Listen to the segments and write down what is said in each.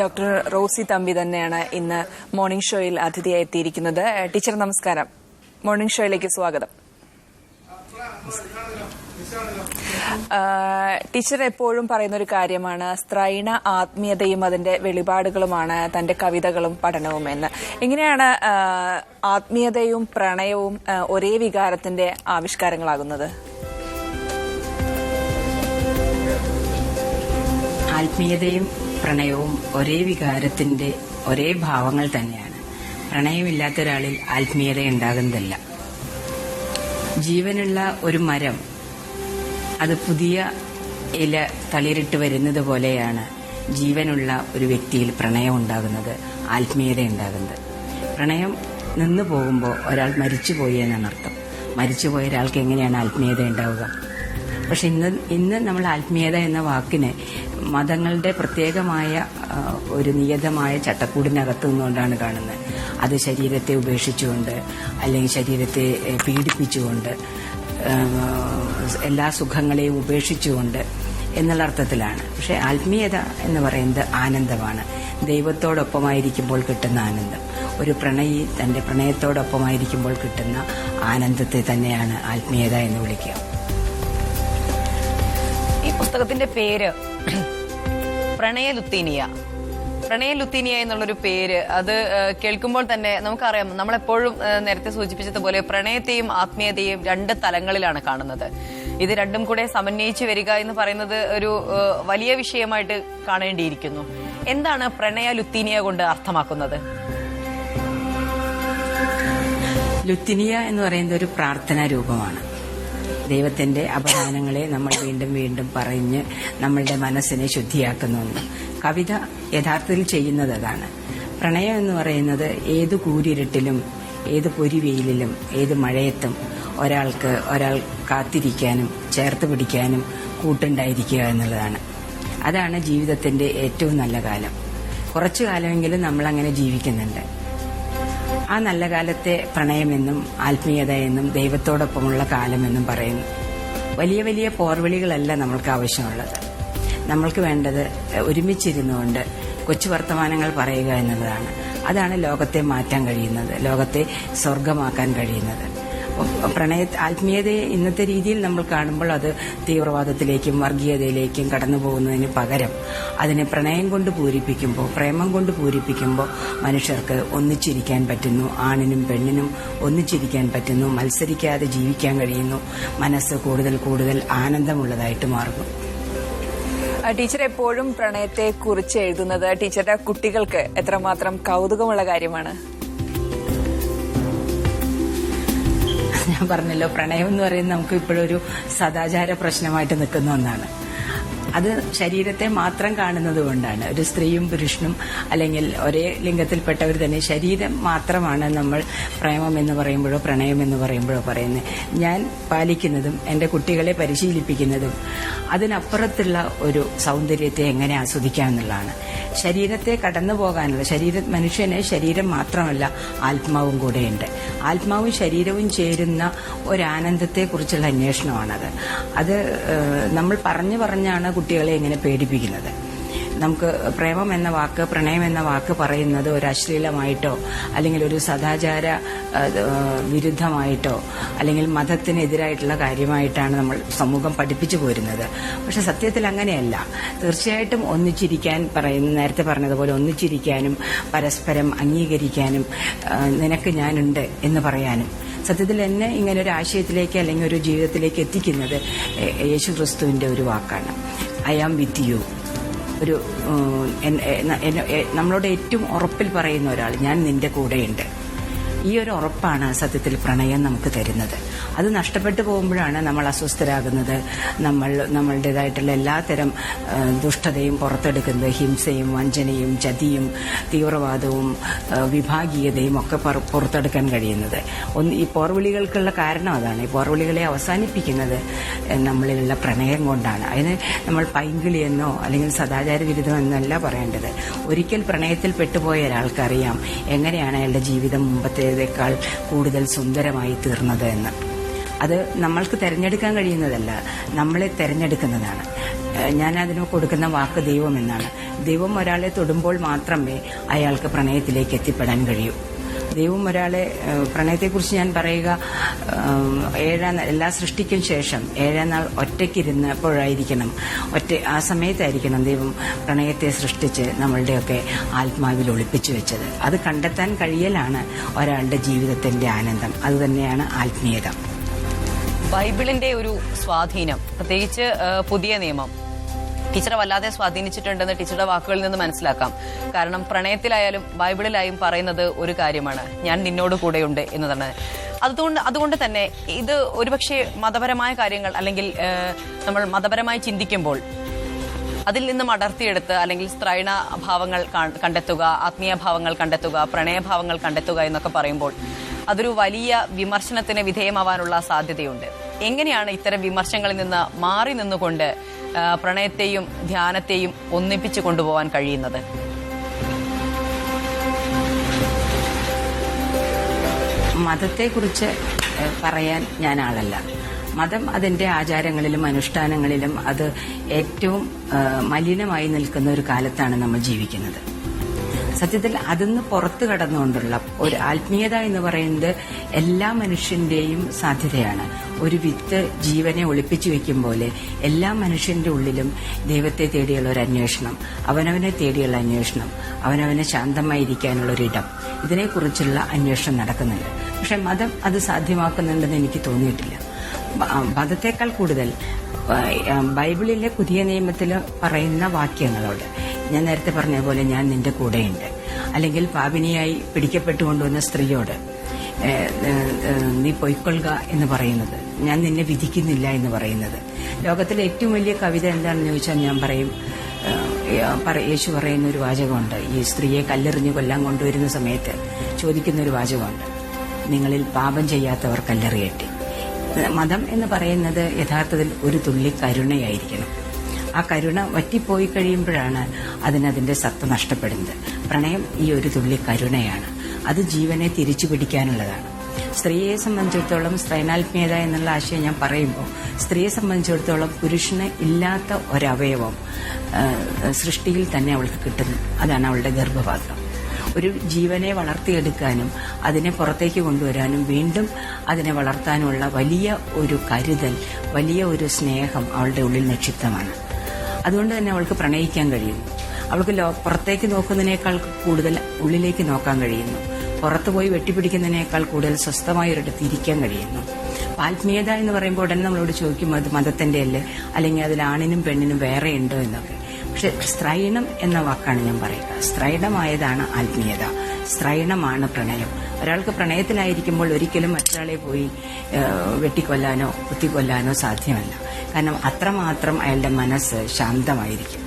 Doctor Rossi Thampi തന്നെയാണ് ഇന്ന് morning ഷോയിൽ അതിഥിയായി എത്തിയിരിക്കുന്നത്. ടീച്ചർ നമസ്കാരം, മോർണിംഗ് ഷോയിലേക്ക് സ്വാഗതം. ടീച്ചർ എപ്പോഴും പറയുന്ന ഒരു കാര്യമാണ് സ്ത്രൈണ ആത്മീയതയും അതിന്റെ വെളിപാടുകളുമാണ് തന്റെ കവിതകളും പഠനവും എന്ന്. എങ്ങനെയാണ് ആത്മീയതയും പ്രണയവും ഒരേ വികാരത്തിന്റെ ആവിഷ്കാരങ്ങളാകുന്നത്? ആത്മീയതയും പ്രണയവും ഒരേ വികാരത്തിന്റെ ഒരേ ഭാവങ്ങൾ തന്നെയാണ്. പ്രണയമില്ലാത്ത ഒരാളിൽ ആത്മീയത ഉണ്ടാകുന്നതല്ല. ജീവനുള്ള ഒരു മരം അത് പുതിയ ഇല തളിരിട്ട് വരുന്നത് പോലെയാണ് ജീവനുള്ള ഒരു വ്യക്തിയിൽ പ്രണയം ഉണ്ടാകുന്നത്, ആത്മീയത ഉണ്ടാകുന്നത്. പ്രണയം നിന്നു പോകുമ്പോൾ ഒരാൾ മരിച്ചുപോയി എന്നാണ് അർത്ഥം. മരിച്ചുപോയ ഒരാൾക്ക് എങ്ങനെയാണ് ആത്മീയത ഉണ്ടാവുക? പക്ഷെ ഇന്ന് നമ്മൾ ആത്മീയത എന്ന വാക്കിന് മതങ്ങളുടെ പ്രത്യേകമായ ഒരു നിയതമായ ചട്ടക്കൂടിനകത്ത് നിന്നുകൊണ്ടാണ് കാണുന്നത്. അത് ശരീരത്തെ ഉപേക്ഷിച്ചുകൊണ്ട് അല്ലെങ്കിൽ ശരീരത്തെ പീഡിപ്പിച്ചുകൊണ്ട് എല്ലാ സുഖങ്ങളെയും ഉപേക്ഷിച്ചുകൊണ്ട് എന്നുള്ള അർത്ഥത്തിലാണ്. പക്ഷെ ആത്മീയത എന്ന് പറയുന്നത് ആനന്ദമാണ്, ദൈവത്തോടൊപ്പമായിരിക്കുമ്പോൾ കിട്ടുന്ന ആനന്ദം. ഒരു പ്രണയി തന്റെ പ്രണയത്തോടൊപ്പമായിരിക്കുമ്പോൾ കിട്ടുന്ന ആനന്ദത്തെ തന്നെയാണ് ആത്മീയത എന്ന് വിളിക്കുക. ഈ പുസ്തകത്തിന്റെ പേര് പ്രണയലുത്തീനിയ എന്നുള്ളൊരു പേര്, അത് കേൾക്കുമ്പോൾ തന്നെ നമുക്കറിയാം, നമ്മളെപ്പോഴും നേരത്തെ സൂചിപ്പിച്ചതുപോലെ പ്രണയത്തെയും ആത്മീയതയും രണ്ട് തലങ്ങളിലാണ് കാണുന്നത്. ഇത് രണ്ടും കൂടെ സമന്വയിച്ച് വരിക എന്ന് പറയുന്നത് ഒരു വലിയ വിഷയമായിട്ട് കാണേണ്ടിയിരിക്കുന്നു. എന്താണ് പ്രണയ ലുത്തീനിയ കൊണ്ട് അർത്ഥമാക്കുന്നത്? ലുത്തീനിയ എന്ന് പറയുന്നത് ഒരു പ്രാർത്ഥനാ രൂപമാണ്. ദൈവത്തിന്റെ അപദാനങ്ങളെ നമ്മൾ വീണ്ടും വീണ്ടും പറഞ്ഞ് നമ്മളുടെ മനസ്സിനെ ശുദ്ധിയാക്കുന്നുണ്ട്. കവിത യഥാർത്ഥത്തിൽ ചെയ്യുന്നത് അതാണ്. പ്രണയം എന്ന് പറയുന്നത് ഏത് കൂരിരുട്ടിലും ഏത് പൊരിവെയിലിലും ഏത് മഴയത്തും ഒരാൾ കാത്തിരിക്കാനും ചേർത്ത് പിടിക്കാനും കൂട്ടുണ്ടായിരിക്കുക എന്നുള്ളതാണ്. അതാണ് ജീവിതത്തിന്റെ ഏറ്റവും നല്ല കാലം. കുറച്ചു കാലമെങ്കിലും നമ്മളങ്ങനെ ജീവിക്കുന്നുണ്ട്. ആ നല്ല കാലത്തെ പ്രണയമെന്നും ആത്മീയത എന്നും ദൈവത്തോടൊപ്പമുള്ള കാലമെന്നും പറയുന്നു. വലിയ വലിയ പോർവിളികളല്ല നമ്മൾക്ക് ആവശ്യമുള്ളത്. നമ്മൾക്ക് വേണ്ടത് ഒരുമിച്ചിരുന്നുകൊണ്ട് കൊച്ചു വർത്തമാനങ്ങൾ പറയുക എന്നുള്ളതാണ്. അതാണ് ലോകത്തെ മാറ്റാൻ കഴിയുന്നത്, ലോകത്തെ സ്വർഗമാക്കാൻ കഴിയുന്നത്. ആത്മീയതയെ ഇന്നത്തെ രീതിയിൽ നമ്മൾ കാണുമ്പോൾ അത് തീവ്രവാദത്തിലേക്കും വർഗീയതയിലേക്കും കടന്നു പോകുന്നതിന് പകരം അതിനെ പ്രണയം കൊണ്ട് പൂരിപ്പിക്കുമ്പോൾ, പ്രേമം കൊണ്ട് പൂരിപ്പിക്കുമ്പോൾ മനുഷ്യർക്ക് ഒന്നിച്ചിരിക്കാൻ പറ്റുന്നു, ആണിനും പെണ്ണിനും ഒന്നിച്ചിരിക്കാൻ പറ്റുന്നു, മത്സരിക്കാതെ ജീവിക്കാൻ കഴിയുന്നു, മനസ്സ് കൂടുതൽ കൂടുതൽ ആനന്ദമുള്ളതായിട്ട് മാറുന്നു. ടീച്ചർ എപ്പോഴും പ്രണയത്തെ കുറിച്ച് എഴുതുന്നത് ടീച്ചറുടെ കുട്ടികൾക്ക് എത്രമാത്രം കൗതുകമുള്ള കാര്യമാണ്? ഞാൻ പറഞ്ഞല്ലോ, പ്രണയം എന്ന് പറയുന്നത് നമുക്ക് ഇപ്പോഴൊരു സദാചാര പ്രശ്നമായിട്ട് നിൽക്കുന്ന ഒന്നാണ്. അത് ശരീരത്തെ മാത്രം കാണുന്നത് കൊണ്ടാണ്. ഒരു സ്ത്രീയും പുരുഷനും അല്ലെങ്കിൽ ഒരേ ലിംഗത്തിൽപ്പെട്ടവർ തന്നെ ശരീരം മാത്രമാണ് നമ്മൾ പ്രേമം എന്ന് പറയുമ്പോഴോ പ്രണയം എന്ന് പറയുമ്പോഴോ പറയുന്നത്. ഞാൻ പാലിക്കുന്നതും എന്റെ കുട്ടികളെ പരിശീലിപ്പിക്കുന്നതും അതിനപ്പുറത്തുള്ള ഒരു സൗന്ദര്യത്തെ എങ്ങനെ ആസ്വദിക്കാം എന്നുള്ളതാണ്. ശരീരത്തെ കടന്നു പോകാനുള്ള മനുഷ്യന് ശരീരം മാത്രമല്ല ആത്മാവും കൂടെയുണ്ട്. ആത്മാവും ശരീരവും ചേരുന്ന ഒരാനന്ദത്തെക്കുറിച്ചുള്ള അന്വേഷണമാണത്. അത് നമ്മൾ പറഞ്ഞാണ് കുട്ടികളെ ഇങ്ങനെ പേടിപ്പിക്കുന്നത്. നമുക്ക് പ്രേമം എന്ന വാക്ക്, പ്രണയം എന്ന വാക്ക് പറയുന്നത് ഒരു അശ്ലീലമായിട്ടോ അല്ലെങ്കിൽ ഒരു സദാചാര വിരുദ്ധമായിട്ടോ അല്ലെങ്കിൽ മതത്തിനെതിരായിട്ടുള്ള കാര്യമായിട്ടാണ് നമ്മൾ സമൂഹം പഠിപ്പിച്ചു പോരുന്നത്. പക്ഷെ സത്യത്തിൽ അങ്ങനെയല്ല. തീർച്ചയായിട്ടും ഒന്നിച്ചിരിക്കാൻ നേരത്തെ പറഞ്ഞതുപോലെ ഒന്നിച്ചിരിക്കാനും പരസ്പരം അംഗീകരിക്കാനും നിനക്ക് ഞാനുണ്ട് എന്ന് പറയാനും, സത്യത്തിൽ എന്നെ ഇങ്ങനെ ഒരു ആശയത്തിലേക്ക് അല്ലെങ്കിൽ ഒരു ജീവിതത്തിലേക്ക് എത്തിക്കുന്നത് യേശു ക്രിസ്തുവിന്റെ ഒരു വാക്കാണ്, ഐ ആം വിത്ത് യു. ഒരു നമ്മളോട് ഏറ്റവും ഉറപ്പിൽ പറയുന്ന ഒരാൾ, ഞാൻ നിന്റെ കൂടെയുണ്ട്. ഈ ഒരു ഉറപ്പാണ് സത്യത്തിൽ പ്രണയം നമുക്ക് തരുന്നത്. അത് നഷ്ടപ്പെട്ടു പോകുമ്പോഴാണ് നമ്മൾ അസ്വസ്ഥരാകുന്നത്, നമ്മളുടേതായിട്ടുള്ള എല്ലാത്തരം ദുഷ്ടതയും പുറത്തെടുക്കുന്നത്, ഹിംസയും വഞ്ചനയും ചതിയും തീവ്രവാദവും വിഭാഗീയതയും ഒക്കെ പുറത്തെടുക്കാൻ കഴിയുന്നത്. ഈ പോർവിളികൾക്കുള്ള കാരണം അതാണ്. ഈ പോർവിളികളെ അവസാനിപ്പിക്കുന്നത് നമ്മളിലുള്ള പ്രണയം കൊണ്ടാണ്. അതിന് നമ്മൾ പൈങ്കിളിയെന്നോ അല്ലെങ്കിൽ സദാചാര വിരുദ്ധമെന്നല്ല പറയേണ്ടത്. ഒരിക്കൽ പ്രണയത്തിൽ പെട്ടുപോയ ഒരാൾക്കറിയാം എങ്ങനെയാണ് അയാളുടെ ജീവിതം മുമ്പത്തേക്കാൾ കൂടുതൽ സുന്ദരമായി തീർന്നത് എന്ന്. അത് നമ്മൾക്ക് തിരഞ്ഞെടുക്കാൻ കഴിയുന്നതല്ല, നമ്മളെ തിരഞ്ഞെടുക്കുന്നതാണ്. ഞാൻ അതിന് കൊടുക്കുന്ന വാക്ക് ദൈവം എന്നാണ്. ദൈവം ഒരാളെ തൊടുമ്പോൾ മാത്രമേ അയാൾക്ക് പ്രണയത്തിലേക്ക് എത്തിപ്പെടാൻ കഴിയൂ. ദൈവം ഒരാളെ പ്രണയത്തെക്കുറിച്ച് ഞാൻ പറയുക, എല്ലാ സൃഷ്ടിക്കും ശേഷം 7 നാൾ ഒറ്റയ്ക്കിരുന്നപ്പോഴായിരിക്കണം, ആ സമയത്തായിരിക്കണം ദൈവം പ്രണയത്തെ സൃഷ്ടിച്ച് നമ്മളുടെയൊക്കെ ആത്മാവിൽ ഒളിപ്പിച്ചു വെച്ചത്. അത് കണ്ടെത്താൻ കഴിയലാണ് ഒരാളുടെ ജീവിതത്തിന്റെ ആനന്ദം. അതുതന്നെയാണ് ആത്മീയത. ബൈബിളിന്റെ ഒരു സ്വാധീനം, പ്രത്യേകിച്ച് പുതിയ നിയമം ടീച്ചറെ വല്ലാതെ സ്വാധീനിച്ചിട്ടുണ്ടെന്ന് ടീച്ചറുടെ വാക്കുകളിൽ നിന്ന് മനസ്സിലാക്കാം. കാരണം പ്രണയത്തിലായാലും ബൈബിളിലായും പറയുന്നത് ഒരു കാര്യമാണ്, ഞാൻ നിന്നോട് കൂടെയുണ്ട് എന്നതാണ്. അതുകൊണ്ട് തന്നെ ഇത് ഒരുപക്ഷെ മതപരമായ കാര്യങ്ങൾ അല്ലെങ്കിൽ നമ്മൾ മതപരമായി ചിന്തിക്കുമ്പോൾ അതിൽ നിന്നും അടർത്തിയെടുത്ത് അല്ലെങ്കിൽ സ്ത്രൈണ ഭാവങ്ങൾ കണ്ടെത്തുക, ആത്മീയ ഭാവങ്ങൾ കണ്ടെത്തുക, പ്രണയഭാവങ്ങൾ കണ്ടെത്തുക എന്നൊക്കെ പറയുമ്പോൾ അതൊരു വലിയ വിമർശനത്തിന് വിധേയമാവാനുള്ള സാധ്യതയുണ്ട്. എങ്ങനെയാണ് ഇത്തരം വിമർശനങ്ങളിൽ നിന്ന് മാറി നിന്നുകൊണ്ട് പ്രണയത്തെയും ധ്യാനത്തെയും ഒന്നിപ്പിച്ചു കൊണ്ടുപോകാൻ കഴിയുന്നത്? മതത്തെക്കുറിച്ച് പറയാൻ ഞാൻ ആളല്ല. മതം അതിന്റെ ആചാരങ്ങളിലും അനുഷ്ഠാനങ്ങളിലും അത് ഏറ്റവും മലിനമായി നിൽക്കുന്ന ഒരു കാലത്താണ് നമ്മൾ ജീവിക്കുന്നത്. സത്യത്തിൽ അതിന്ന് പുറത്തു കടന്നുകൊണ്ടുള്ള ഒരു ആത്മീയത എന്ന് പറയുന്നത് എല്ലാ മനുഷ്യന്റെയും സാധ്യതയാണ്. ഒരു വിത്ത് ജീവനെ ഒളിപ്പിച്ചു വെക്കും പോലെ എല്ലാ മനുഷ്യന്റെ ഉള്ളിലും ദൈവത്തെ തേടിയുള്ള ഒരു അന്വേഷണം, അവനവനെ തേടിയുള്ള അന്വേഷണം, അവനവനെ ശാന്തമായിരിക്കാനുള്ള ഒരിടം, ഇതിനെക്കുറിച്ചുള്ള അന്വേഷണം നടക്കുന്നുണ്ട്. പക്ഷെ മതം അത് സാധ്യമാക്കുന്നുണ്ടെന്ന് എനിക്ക് തോന്നിയിട്ടില്ല. മതത്തെക്കാൾ കൂടുതൽ ബൈബിളിലെ പുതിയ നിയമത്തിൽ പറയുന്ന വാക്യങ്ങളോട്, ഞാൻ നേരത്തെ പറഞ്ഞ പോലെ ഞാൻ നിന്റെ കൂടെയുണ്ട്, അല്ലെങ്കിൽ പാപിനിയായി പിടിക്കപ്പെട്ടുകൊണ്ടുവന്ന സ്ത്രീയോട് നീ പൊയ്ക്കൊള്ളുക എന്ന് പറയുന്നത്, ഞാൻ നിന്നെ വിധിക്കുന്നില്ല എന്ന് പറയുന്നത്. ലോകത്തിലെ ഏറ്റവും വലിയ കവിത എന്താണെന്ന് ചോദിച്ചാൽ ഞാൻ പറയും, യേശു പറയുന്ന ഒരു വാചകമുണ്ട്. ഈ സ്ത്രീയെ കല്ലെറിഞ്ഞ് കൊല്ലാൻ കൊണ്ടുവരുന്ന സമയത്ത് ചോദിക്കുന്ന ഒരു വാചകമുണ്ട്, നിങ്ങളിൽ പാപം ചെയ്യാത്തവർ കല്ലെറിയട്ടെ. മതം എന്ന് പറയുന്നത് യഥാർത്ഥത്തിൽ ഒരു തുള്ളി കരുണയായിരിക്കണം. ആ കരുണ വറ്റിപ്പോയി കഴിയുമ്പോഴാണ് അതിന്റെ സത്ത നഷ്ടപ്പെടുന്നത്. പ്രണയം ഈ ഒരു തുള്ളി കരുണയാണ്. അത് ജീവനെ തിരിച്ചു പിടിക്കാനുള്ളതാണ്. സ്ത്രീയെ സംബന്ധിച്ചിടത്തോളം സ്ത്രൈണാത്മീയത എന്നുള്ള ആശയം ഞാൻ പറയുമ്പോൾ, സ്ത്രീയെ സംബന്ധിച്ചിടത്തോളം പുരുഷന് ഇല്ലാത്ത ഒരവയവം സൃഷ്ടിയിൽ തന്നെ അവൾക്ക് കിട്ടുന്നു. അതാണ് അവളുടെ ഗർഭപാത്രം. ഒരു ജീവനെ വളർത്തിയെടുക്കാനും അതിനെ പുറത്തേക്ക് കൊണ്ടുവരാനും വീണ്ടും അതിനെ വളർത്താനുമുള്ള വലിയ ഒരു കരുതൽ, വലിയ ഒരു സ്നേഹം അവളുടെ ഉള്ളിൽ നിക്ഷിപ്തമാണ്. അതുകൊണ്ട് തന്നെ അവൾക്ക് പ്രണയിക്കാൻ കഴിയുന്നു. അവൾക്ക് പുറത്തേക്ക് നോക്കുന്നതിനേക്കാൾ കൂടുതൽ ഉള്ളിലേക്ക് നോക്കാൻ കഴിയുന്നു. പുറത്തു പോയി വെട്ടിപ്പിടിക്കുന്നതിനേക്കാൾ കൂടുതൽ സ്വസ്ഥമായ ഒരിടത്ത് ഇരിക്കാൻ കഴിയുന്നു. ആത്മീയത എന്ന് പറയുമ്പോൾ ഉടനെ നമ്മളോട് ചോദിക്കും, അത് മതത്തിന്റെ അല്ലേ, അല്ലെങ്കിൽ അതിൽ ആണിനും പെണ്ണിനും വേറെ ഉണ്ടോ എന്നൊക്കെ. പക്ഷെ സ്ത്രൈണം എന്ന വാക്കാണ് ഞാൻ പറയുക. സ്ത്രൈണമായതാണ് ആത്മീയത, സ്ത്രൈണമാണ് പ്രണയം. ഒരാൾക്ക് പ്രണയത്തിലായിരിക്കുമ്പോൾ ഒരിക്കലും മറ്റൊരാളെ പോയി വെട്ടിക്കൊല്ലാനോ കുത്തിക്കൊല്ലാനോ സാധ്യമല്ല. കാരണം അത്രമാത്രം അയാളുടെ മനസ്സ് ശാന്തമായിരിക്കും.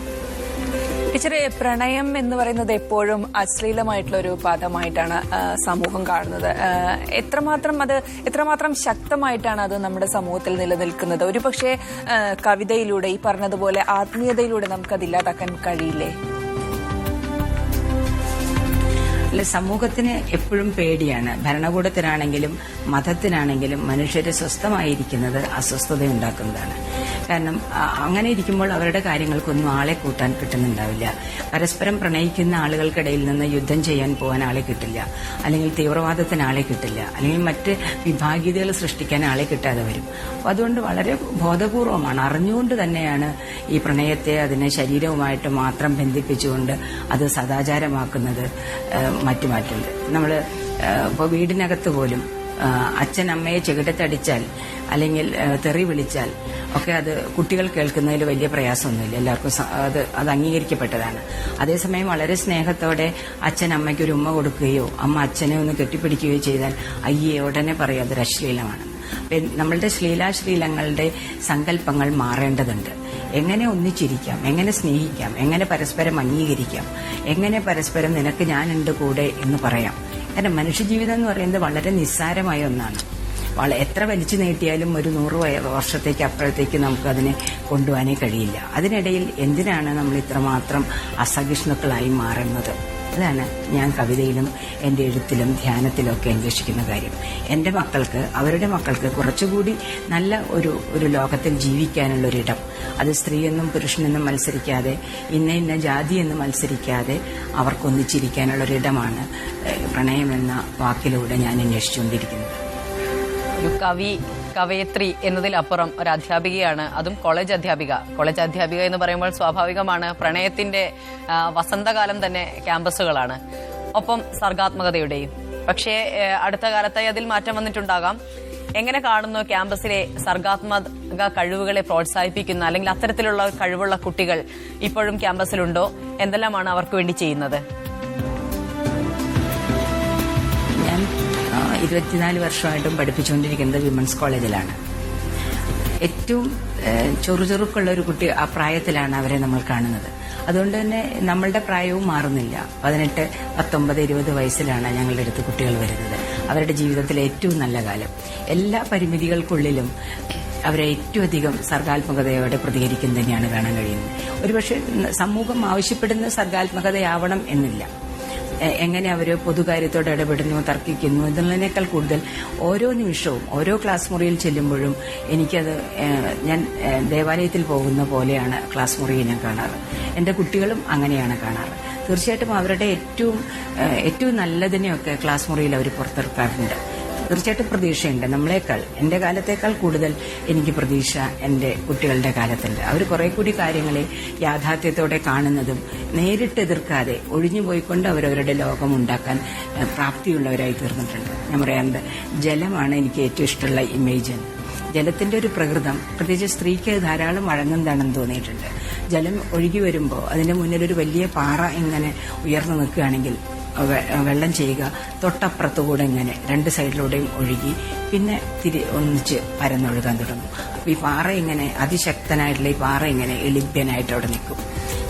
ടീച്ചറെ, പ്രണയം എന്ന് പറയുന്നത് എപ്പോഴും അശ്ലീലമായിട്ടുള്ള ഒരു പദമായിട്ടാണ് സമൂഹം കാണുന്നത്. എത്രമാത്രം ശക്തമായിട്ടാണ് അത് നമ്മുടെ സമൂഹത്തിൽ നിലനിൽക്കുന്നത്? ഒരുപക്ഷെ കവിതയിലൂടെ, ഈ പറഞ്ഞതുപോലെ ആത്മീയതയിലൂടെ നമുക്കത് ഇല്ലാതാക്കാൻ കഴിയില്ലേ? സമൂഹത്തിന് എപ്പോഴും പേടിയാണ്. ഭരണകൂടത്തിനാണെങ്കിലും മതത്തിനാണെങ്കിലും മനുഷ്യരെ സ്വസ്ഥമായിരിക്കുന്നത് അസ്വസ്ഥതയുണ്ടാക്കുന്നതാണ്. കാരണം അങ്ങനെ ഇരിക്കുമ്പോൾ അവരുടെ കാര്യങ്ങൾക്കൊന്നും ആളെ കൂട്ടാൻ കിട്ടുന്നുണ്ടാവില്ല. പരസ്പരം പ്രണയിക്കുന്ന ആളുകൾക്കിടയിൽ നിന്ന് യുദ്ധം ചെയ്യാൻ പോകാൻ ആളെ കിട്ടില്ല, അല്ലെങ്കിൽ തീവ്രവാദത്തിന് ആളെ കിട്ടില്ല, അല്ലെങ്കിൽ മറ്റ് വിഭാഗീയതകൾ സൃഷ്ടിക്കാൻ ആളെ കിട്ടാതെ വരും. അപ്പോൾ അതുകൊണ്ട് വളരെ ബോധപൂർവമാണ്, അറിഞ്ഞുകൊണ്ട് തന്നെയാണ് ഈ പ്രണയത്തെ അതിനെ ശരീരവുമായിട്ട് മാത്രം ബന്ധിപ്പിച്ചുകൊണ്ട് അത് സദാചാരമാക്കുന്നത്. മാറ്റുന്നത് നമ്മൾ ഇപ്പോൾ വീടിനകത്ത് പോലും അച്ഛൻ അമ്മയെ ചെകിടത്തടിച്ചാൽ അല്ലെങ്കിൽ തെറി വിളിച്ചാൽ ഒക്കെ അത് കുട്ടികൾ കേൾക്കുന്നതിൽ വലിയ പ്രയാസമൊന്നുമില്ല, എല്ലാവർക്കും അത് അംഗീകരിക്കപ്പെട്ടതാണ്. അതേസമയം വളരെ സ്നേഹത്തോടെ അച്ഛൻ അമ്മയ്ക്ക് ഒരു ഉമ്മ കൊടുക്കുകയോ അമ്മ അച്ഛനെ ഒന്ന് കെട്ടിപ്പിടിക്കുകയോ ചെയ്താൽ അയ്യേ ഉടനെ പറയും അതൊരു അശ്ലീലമാണ്. നമ്മളുടെ ശ്ലീലാശ്ലീലങ്ങളുടെ സങ്കല്പങ്ങൾ മാറേണ്ടതുണ്ട്. എങ്ങനെ ഒന്നിച്ചിരിക്കാം, എങ്ങനെ സ്നേഹിക്കാം, എങ്ങനെ പരസ്പരം അംഗീകരിക്കാം, എങ്ങനെ പരസ്പരം നിനക്ക് ഞാനുണ്ട് കൂടെ എന്ന് പറയാം. കാരണം മനുഷ്യജീവിതം എന്ന് പറയുന്നത് വളരെ നിസ്സാരമായ ഒന്നാണ്. എത്ര വലിച്ചു നീട്ടിയാലും ഒരു 100 വർഷത്തേക്ക് അപ്പുറത്തേക്ക് നമുക്കതിനെ കൊണ്ടുപോകാനേ കഴിയില്ല. അതിനിടയിൽ എന്തിനാണ് നമ്മൾ ഇത്രമാത്രം അസഹിഷ്ണുക്കളായി മാറുന്നത്? അതാണ് ഞാൻ കവിതയിലും എൻ്റെ എഴുത്തിലും ധ്യാനത്തിലും ഒക്കെ അന്വേഷിക്കുന്ന കാര്യം. എൻ്റെ മക്കൾക്ക്, അവരുടെ മക്കൾക്ക് കുറച്ചുകൂടി നല്ല ഒരു ലോകത്തിൽ ജീവിക്കാനുള്ളൊരിടം, അത് സ്ത്രീയെന്നും പുരുഷനെന്നും മത്സരിക്കാതെ, ഇന്ന ജാതിയെന്നും മത്സരിക്കാതെ അവർക്കൊന്നിച്ചിരിക്കാനുള്ളൊരിടമാണ് പ്രണയമെന്ന വാക്കിലൂടെ ഞാൻ അന്വേഷിച്ചുകൊണ്ടിരിക്കുന്നത്. ഒരു കവയത്രി എന്നതിലപ്പുറം ഒരു അധ്യാപികയാണ്, അതും കോളേജ് അധ്യാപിക എന്ന് പറയുമ്പോൾ സ്വാഭാവികമാണ് പ്രണയത്തിന്റെ വസന്തകാലം തന്നെ ക്യാമ്പസുകളാണ്, ഒപ്പം സർഗാത്മകതയുടെയും. പക്ഷേ അടുത്ത കാലത്തായി അതിൽ മാറ്റം വന്നിട്ടുണ്ടാകാം. എങ്ങനെ കാണുന്നു ക്യാമ്പസിലെ സർഗാത്മക കഴിവുകളെ പ്രോത്സാഹിപ്പിക്കുന്ന, അല്ലെങ്കിൽ അത്തരത്തിലുള്ള കഴിവുള്ള കുട്ടികൾ ഇപ്പോഴും ക്യാമ്പസിലുണ്ടോ? എന്തെല്ലാമാണ് അവർക്ക് വേണ്ടി ചെയ്യുന്നത്? 24 വർഷമായിട്ടും പഠിപ്പിച്ചുകൊണ്ടിരിക്കുന്നത് വിമൻസ് കോളേജിലാണ്. ഏറ്റവും ചൊറുചൊറുക്കുള്ള ഒരു കുട്ടി ആ പ്രായത്തിലാണ് അവരെ നമ്മൾ കാണുന്നത്. അതുകൊണ്ട് തന്നെ നമ്മളുടെ പ്രായവും മാറുന്നില്ല. 18, 19, 20 വയസ്സിലാണ് ഞങ്ങളുടെ അടുത്ത് കുട്ടികൾ വരുന്നത്. അവരുടെ ജീവിതത്തിലെ ഏറ്റവും നല്ല കാലം. എല്ലാ പരിമിതികൾക്കുള്ളിലും അവരെ ഏറ്റവും അധികം സർഗാത്മകതയോടെ പ്രതികരിക്കുന്ന തന്നെയാണ് കാണാൻ കഴിയുന്നത്. ഒരുപക്ഷെ സമൂഹം ആവശ്യപ്പെടുന്ന സർഗാത്മകതയാവണം എന്നില്ല. എങ്ങനെ അവർ പൊതുകാര്യത്തോട് ഇടപെടുന്നു, തർക്കിക്കുന്നു എന്നുള്ളതിനേക്കാൾ കൂടുതൽ ഓരോ നിമിഷവും ഓരോ ക്ലാസ് മുറിയിൽ ചെല്ലുമ്പോഴും എനിക്കത് ഞാൻ ദേവാലയത്തിൽ പോകുന്ന പോലെയാണ് ക്ലാസ് മുറിയെ ഞാൻ കാണാറ്. എൻ്റെ കുട്ടികളും അങ്ങനെയാണ് കാണാറ്. തീർച്ചയായിട്ടും അവരുടെ ഏറ്റവും നല്ലതിനെയൊക്കെ ക്ലാസ് മുറിയിൽ അവർ പുറത്തെടുക്കാറുണ്ട്. തീർച്ചയായിട്ടും പ്രതീക്ഷയുണ്ട്. നമ്മളെക്കാൾ, എൻ്റെ കാലത്തേക്കാൾ കൂടുതൽ എനിക്ക് പ്രതീക്ഷ എൻ്റെ കുട്ടികളുടെ കാലത്തുണ്ട്. അവർ കുറെ കൂടി കാര്യങ്ങളെ യാഥാർത്ഥ്യത്തോടെ കാണുന്നതും നേരിട്ട് എതിർക്കാതെ ഒഴിഞ്ഞു പോയിക്കൊണ്ട് അവരവരുടെ ലോകം ഉണ്ടാക്കാൻ പ്രാപ്തിയുള്ളവരായി തീർന്നിട്ടുണ്ട്. ഞാൻ പറയാറുണ്ട്, ജലമാണ് എനിക്ക് ഏറ്റവും ഇഷ്ടമുള്ള ഇമേജ്. ജലത്തിന്റെ ഒരു പ്രകൃതം, പ്രത്യേകിച്ച് സ്ത്രീക്ക് ധാരാളം വഴങ്ങുന്നതാണെന്ന് തോന്നിയിട്ടുണ്ട്. ജലം ഒഴുകി വരുമ്പോൾ അതിന്റെ മുന്നിലൊരു വലിയ പാറ ഇങ്ങനെ ഉയർന്നു നിൽക്കുകയാണെങ്കിൽ വെള്ളം ചെയ്യുക, തൊട്ടപ്പുറത്തുകൂടെ ഇങ്ങനെ 2 സൈഡിലൂടെയും ഒഴുകി പിന്നെ ഒന്നിച്ച് പരന്നൊഴുകാൻ തുടങ്ങും. അപ്പോൾ ഈ പാറ ഇങ്ങനെ, അതിശക്തനായിട്ടുള്ള ഈ പാറ ഇങ്ങനെ എളിഭ്യനായിട്ട് അവിടെ നിൽക്കും.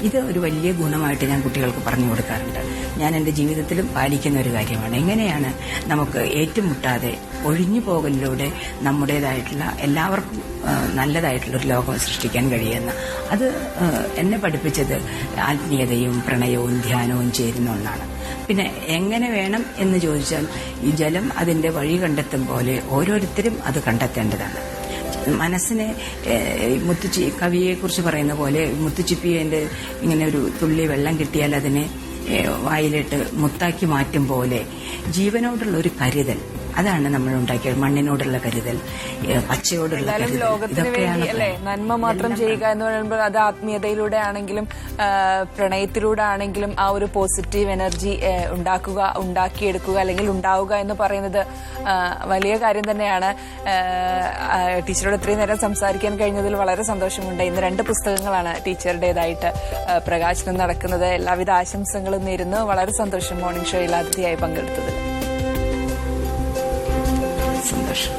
ഇത് ഒരു വലിയ ഗുണമായിട്ട് ഞാൻ കുട്ടികൾക്ക് പറഞ്ഞു കൊടുക്കാറുണ്ട്. ഞാൻ എൻ്റെ ജീവിതത്തിലും പാലിക്കുന്ന ഒരു കാര്യമാണ്. എങ്ങനെയാണ് നമുക്ക് ഏറ്റുമുട്ടാതെ ഒഴിഞ്ഞു പോകലിലൂടെ നമ്മുടേതായിട്ടുള്ള എല്ലാവർക്കും നല്ലതായിട്ടുള്ളൊരു ലോകം സൃഷ്ടിക്കാൻ കഴിയുന്ന, അത് എന്നെ പഠിപ്പിച്ചത് ആത്മീയതയും പ്രണയവും ധ്യാനവും ചേരുന്ന ഒന്നാണ്. പിന്നെ എങ്ങനെ വേണം എന്ന് ചോദിച്ചാൽ, ഈ ജലം അതിന്റെ വഴി കണ്ടെത്തും പോലെ ഓരോരുത്തരും അത് കണ്ടെത്തേണ്ടതാണ്. മനസ്സിനെ കവിയെ കുറിച്ച് പറയുന്ന പോലെ മുത്തുച്ചിപ്പിന്റെ ഇങ്ങനെ ഒരു തുള്ളി വെള്ളം കിട്ടിയാൽ അതിനെ വായിലിട്ട് മുത്താക്കി മാറ്റും പോലെ ജീവനോടുള്ള ഒരു കരുതൽ, അതാണ് നമ്മൾ ഉണ്ടാക്കിയത്. മണ്ണിനോടുള്ള കരുതൽ, പച്ചയോടുള്ള കരുതൽ, ഇതൊക്കെയാണ് നന്മ മാത്രം ചെയ്യുക എന്ന് പറയുമ്പോൾ അത് ആത്മീയതയിലൂടെ ആണെങ്കിലും പ്രണയത്തിലൂടെ ആണെങ്കിലും ആ ഒരു പോസിറ്റീവ് എനർജി ഉണ്ടാക്കിയെടുക്കുക അല്ലെങ്കിൽ ഉണ്ടാവുക എന്ന് പറയുന്നത് വലിയ കാര്യം തന്നെയാണ്. ടീച്ചറോട് ഇത്രയും നേരം സംസാരിക്കാൻ കഴിഞ്ഞതിൽ വളരെ സന്തോഷമുണ്ട്. ഇന്ന് 2 പുസ്തകങ്ങളാണ് ടീച്ചറുടേതായിട്ട് പ്രകാശനം നടക്കുന്നത്. എല്ലാവിധ ആശംസകളും നേരുന്നു. വളരെ സന്തോഷം മോർണിംഗ് ഷോയിൽ അതിഥിയായി പങ്കെടുത്തതിൽ. സന്തോഷം.